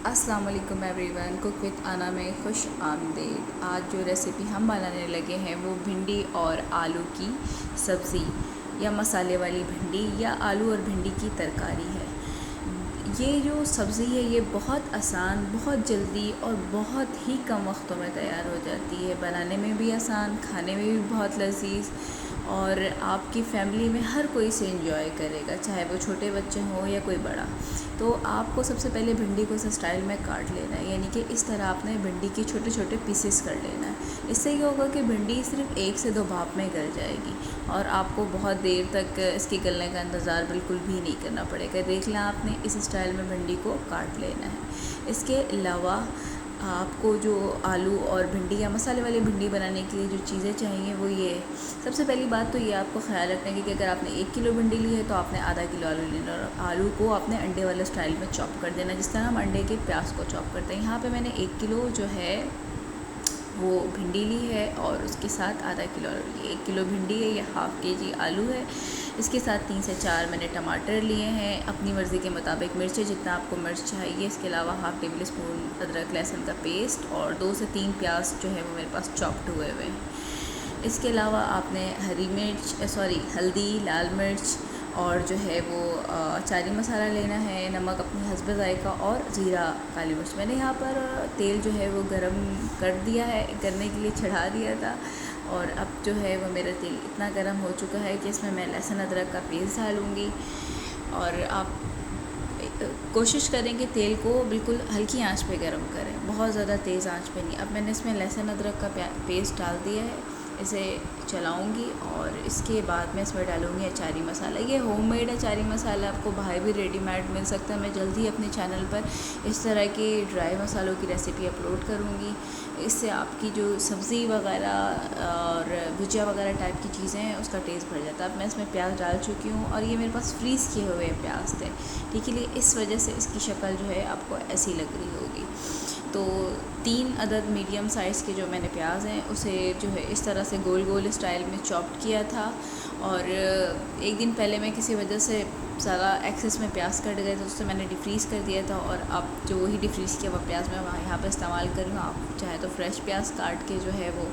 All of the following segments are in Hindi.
अस्सलाम वालेकुम एवरीवन, कुक विद आना में खुश आमदीद। आज जो रेसिपी हम बनाने लगे हैं वो भिंडी और आलू की सब्ज़ी या मसाले वाली भिंडी या आलू और भिंडी की तरकारी है। ये जो सब्ज़ी है ये बहुत आसान, बहुत जल्दी और बहुत ही कम वक्तों में तैयार हो जाती है। बनाने में भी आसान, खाने में भी बहुत लजीज और आपकी फैमिली में हर कोई इसे एंजॉय करेगा, चाहे वो छोटे बच्चे हों या कोई बड़ा। तो आपको सबसे पहले भिंडी को इस स्टाइल में काट लेना है, यानी कि इस तरह आपने भिंडी के छोटे छोटे पीसेस कर लेना है। इससे क्या होगा कि भिंडी सिर्फ 1 से 2 भाप में गल जाएगी और आपको बहुत देर तक इसके गलने का इंतज़ार बिल्कुल भी नहीं करना पड़ेगा। देख लें, आपने इस स्टाइल में भिंडी को काट लेना है। इसके अलावा आपको जो आलू और भिंडी या मसाले वाली भिंडी बनाने के लिए जो चीज़ें चाहिए वो ये। सबसे पहली बात तो ये आपको ख्याल रखना है कि अगर आपने 1 किलो भिंडी ली है तो आपने आधा किलो आलू लेना और आलू को आपने अंडे वाले स्टाइल में चॉप कर देना, जिस तरह हम अंडे के प्याज को चॉप करते हैं। यहाँ पे मैंने 1 किलो जो है वो भिंडी ली है और उसके साथ आधा किलो आलू लिए। 1 किलो भिंडी है, ये हाफ़ केजी आलू है। इसके साथ 3 से 4 मैंने टमाटर लिए हैं, अपनी मर्ज़ी के मुताबिक मिर्चें जितना आपको मिर्च चाहिए। इसके अलावा हाफ़ टेबल स्पून अदरक लहसुन का पेस्ट और 2 से 3 प्याज जो है वो मेरे पास चॉप्ड हुए हुए हैं। इसके अलावा आपने हल्दी, लाल मिर्च और जो है वो अचारी मसाला लेना है, नमक अपनी हस्ब ज़ायक़ा और ज़ीरा, काली मिर्च। मैंने यहाँ पर तेल जो है वो गरम कर दिया है, करने के लिए चढ़ा दिया था और अब जो है वो मेरा तेल इतना गर्म हो चुका है कि इसमें मैं लहसुन अदरक का पेस्ट डालूँगी। और आप कोशिश करें कि तेल को बिल्कुल हल्की आंच पे गरम करें, बहुत ज़्यादा तेज़ आंच पे नहीं। अब मैंने इसमें लहसुन अदरक का पेस्ट डाल दिया है, इसे चलाऊंगी और इसके बाद मैं इसमें डालूंगी अचारी मसाला। ये होममेड अचारी मसाला आपको बाहर भी रेडीमेड मिल सकता है। मैं जल्दी अपने चैनल पर इस तरह के ड्राई मसालों की रेसिपी अपलोड करूंगी। इससे आपकी जो सब्ज़ी वगैरह और भुजिया वगैरह टाइप की चीज़ें हैं उसका टेस्ट बढ़ जाता है। अब मैं इसमें प्याज डाल चुकी हूँ और ये मेरे पास फ्रीज़ किए हुए प्याज थे, ठीक है। इस वजह से इसकी शक्ल जो है आपको ऐसी लग रही होगी। तो 3 अदद मीडियम साइज़ के जो मैंने प्याज हैं उसे जो है इस तरह से गोल गोल स्टाइल में चॉप्ड किया था। और एक दिन पहले मैं किसी वजह से ज़्यादा एक्सेस में प्याज कट गए तो उससे मैंने डिफ्रीज़ कर दिया था और अब जो वही डिफ्रीज़ किया हुआ प्याज मैं यहाँ पर इस्तेमाल करूँ। आप चाहे तो फ्रेश प्याज काट के जो है वो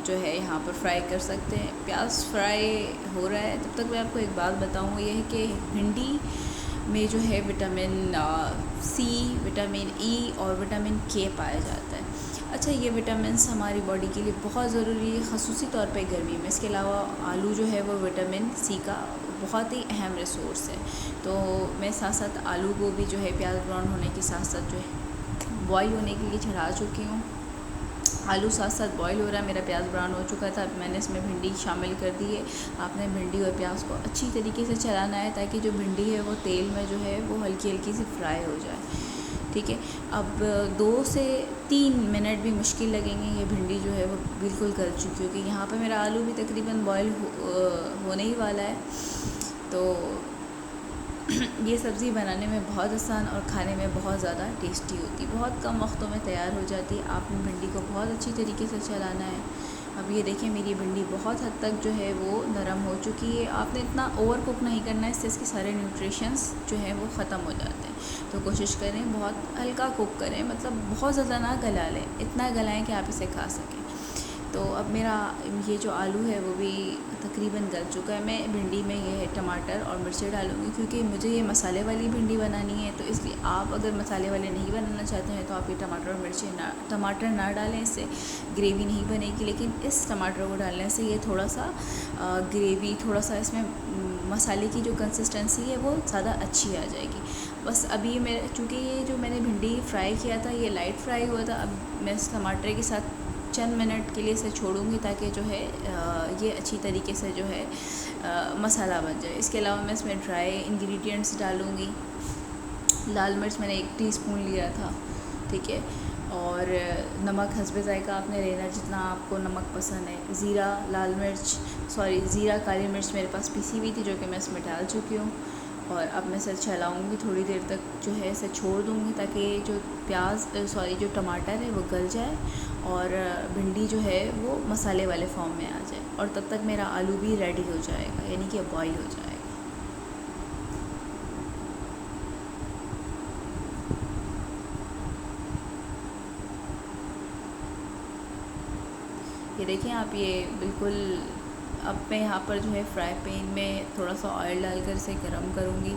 जो है यहाँ पर फ्राई कर सकते हैं। प्याज फ्राई हो रहा है तब तक मैं आपको एक बात बताऊँ, ये है कि भिंडी में जो है विटामिन सी, विटामिन ई और विटामिन के पाया जाता है। अच्छा, ये विटामिन्स हमारी बॉडी के लिए बहुत ज़रूरी है, ख़ुसूसी तौर पे गर्मी में। इसके अलावा आलू जो है वो विटामिन सी का बहुत ही अहम रिसोर्स है। तो मैं साथ साथ आलू को भी जो है प्याज ब्राउन होने के साथ साथ जो है बॉयल होने के लिए चढ़ा चुकी हूँ। आलू साथ साथ बॉईल हो रहा है, मेरा प्याज ब्राउन हो चुका था। अब मैंने इसमें भिंडी शामिल कर दी है। आपने भिंडी और प्याज को अच्छी तरीके से चलाना है ताकि जो भिंडी है वो तेल में जो है वो हल्की हल्की सी फ्राई हो जाए, ठीक है। अब 2 से 3 मिनट भी मुश्किल लगेंगे, ये भिंडी जो है वो बिल्कुल गल चुकी होगी। यहाँ पर मेरा आलू भी तकरीबन बॉयल होने ही वाला है। तो ये सब्ज़ी बनाने में बहुत आसान और खाने में बहुत ज़्यादा टेस्टी होती है, बहुत कम वक्तों में तैयार हो जाती है। आपने भिंडी को बहुत अच्छी तरीके से चलाना है। अब ये देखिए मेरी भिंडी बहुत हद तक जो है वो नरम हो चुकी है। आपने इतना ओवर कुक नहीं करना है, इससे इसके सारे न्यूट्रिशंस जो हैं वो ख़त्म हो जाते हैं। तो कोशिश करें बहुत हल्का कुक करें, मतलब बहुत ज़्यादा ना गला लें, इतना गलाएं कि आप इसे खा सकें। तो अब मेरा ये जो आलू है वो भी तकरीबन गल चुका है। मैं भिंडी में ये है टमाटर और मिर्ची डालूँगी क्योंकि मुझे ये मसाले वाली भिंडी बनानी है। तो इसलिए आप अगर मसाले वाले नहीं बनाना चाहते हैं तो आप ये टमाटर और मिर्ची टमाटर ना डालें, इससे ग्रेवी नहीं बनेगी। लेकिन इस टमाटर को डालने से ये थोड़ा सा ग्रेवी, थोड़ा सा इसमें मसाले की जो कंसिस्टेंसी है वो ज़्यादा अच्छी आ जाएगी। बस अभी मेरे चूँकि ये जो मैंने भिंडी फ्राई किया था ये लाइट फ्राई हुआ था, अब मैं इस टमाटर के साथ चंद मिनट के लिए इसे छोड़ूंगी ताकि जो है ये अच्छी तरीके से जो है मसाला बन जाए। इसके अलावा मैं इसमें ड्राई इंग्रेडिएंट्स डालूंगी। लाल मिर्च मैंने 1 टीस्पून लिया था, ठीक है। और नमक हस्ब ज़ायक़ा आपने लेना जितना आपको नमक पसंद है। ज़ीरा काली मिर्च मेरे पास पीसी हुई थी जो कि मैं इसमें डाल चुकी हूँ। और अब मैं इसे चलाऊँगी, थोड़ी देर तक जो है इसे छोड़ दूँगी ताकि जो टमाटर है वो गल जाए और भिंडी जो है वो मसाले वाले फॉर्म में आ जाए। और तब तक मेरा आलू भी रेडी हो जाएगा, यानी कि बॉईल हो जाएगा। ये देखें आप, ये बिल्कुल। अब मैं यहाँ पर जो है फ्राई पैन में थोड़ा सा ऑयल डालकर इसे गर्म करूँगी,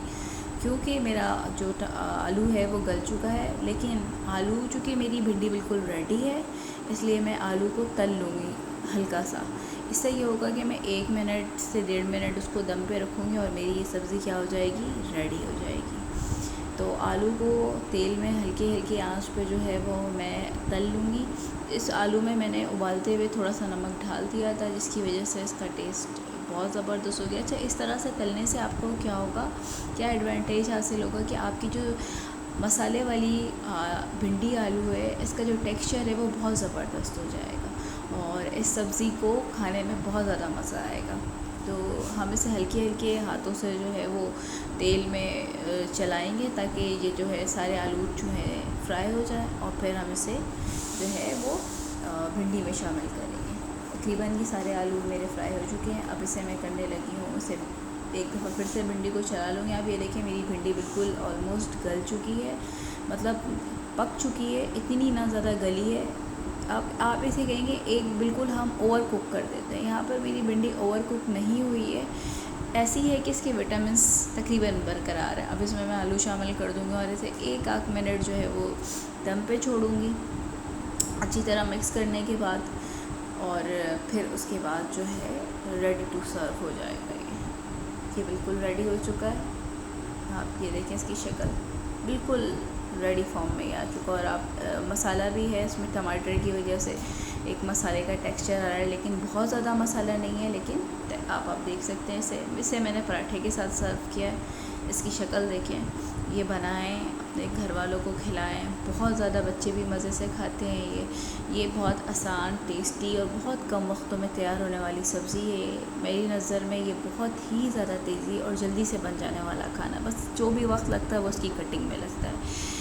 क्योंकि मेरा जो आलू है वो गल चुका है। लेकिन आलू, चूँकि मेरी भिंडी बिल्कुल रेडी है, इसलिए मैं आलू को तल लूँगी हल्का सा। इससे ये होगा कि मैं 1 मिनट से 1.5 मिनट उसको दम पे रखूँगी और मेरी ये सब्ज़ी क्या हो जाएगी, रेडी हो जाएगी। तो आलू को तेल में हल्की हल्की आंच पे जो है वो मैं तल लूँगी। इस आलू में मैंने उबालते हुए थोड़ा सा नमक डाल दिया था, जिसकी वजह से इसका टेस्ट बहुत ज़बरदस्त हो गया। अच्छा, इस तरह से तलने से आपको क्या होगा, क्या एडवांटेज हासिल होगा कि आपकी जो मसाले वाली भिंडी आलू है, इसका जो टेक्सचर है वो बहुत ज़बरदस्त हो जाएगा और इस सब्ज़ी को खाने में बहुत ज़्यादा मज़ा आएगा। तो हम इसे हल्के हल्के हाथों से जो है वो तेल में चलाएंगे, ताकि ये जो है सारे आलू जो है फ्राई हो जाए और फिर हम इसे जो है वो भिंडी में शामिल करेंगे। तकरीबन ये सारे आलू मेरे फ्राई हो चुके हैं। अब इसे मैं करने लगी हूँ, इसे एक दफ़ा फिर से भिंडी को चला लूँगी। आप ये देखें, मेरी भिंडी बिल्कुल ऑलमोस्ट गल चुकी है, मतलब पक चुकी है, इतनी ना ज़्यादा गली है। अब आप इसे कहेंगे एक बिल्कुल हम ओवर कुक कर देते हैं। यहाँ पर मेरी भिंडी ओवर कुक नहीं हुई है, ऐसी है कि इसके विटामिन्स तकरीबन बरकरार है। अब इसमें मैं आलू शामिल कर दूँगी और इसे 1 मिनट जो है वो दम पे छोड़ूँगी अच्छी तरह मिक्स करने के बाद, और फिर उसके बाद जो है रेडी टू सर्व हो जाएगा। ये बिल्कुल रेडी हो चुका है। आप ये देखें, इसकी शक्ल बिल्कुल रेडी फॉर्म में ही आ चुका। और आप मसाला भी है इसमें, टमाटर की वजह से एक मसाले का टेक्सचर आ रहा है, लेकिन बहुत ज़्यादा मसाला नहीं है। लेकिन आप देख सकते हैं, इसे मैंने पराठे के साथ सर्व किया है। इसकी शक्ल देखें, ये बनाएं, अपने घर वालों को खिलाएं, बहुत ज़्यादा बच्चे भी मज़े से खाते हैं। ये बहुत आसान, टेस्टी और बहुत कम वक्तों में तैयार होने वाली सब्ज़ी है। मेरी नज़र में ये बहुत ही ज़्यादा तेज़ी और जल्दी से बन जाने वाला खाना, बस जो भी वक्त लगता है वो उसकी कटिंग में लगता है।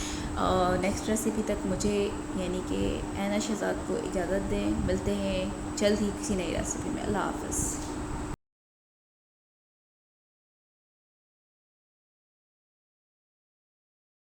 नेक्स्ट रेसिपी तक मुझे, यानी कि ऐना शहज़ाद को इजाज़त दें। मिलते हैं जल्द ही किसी नई रेसिपी में। अल्लाह हाफ़िज़।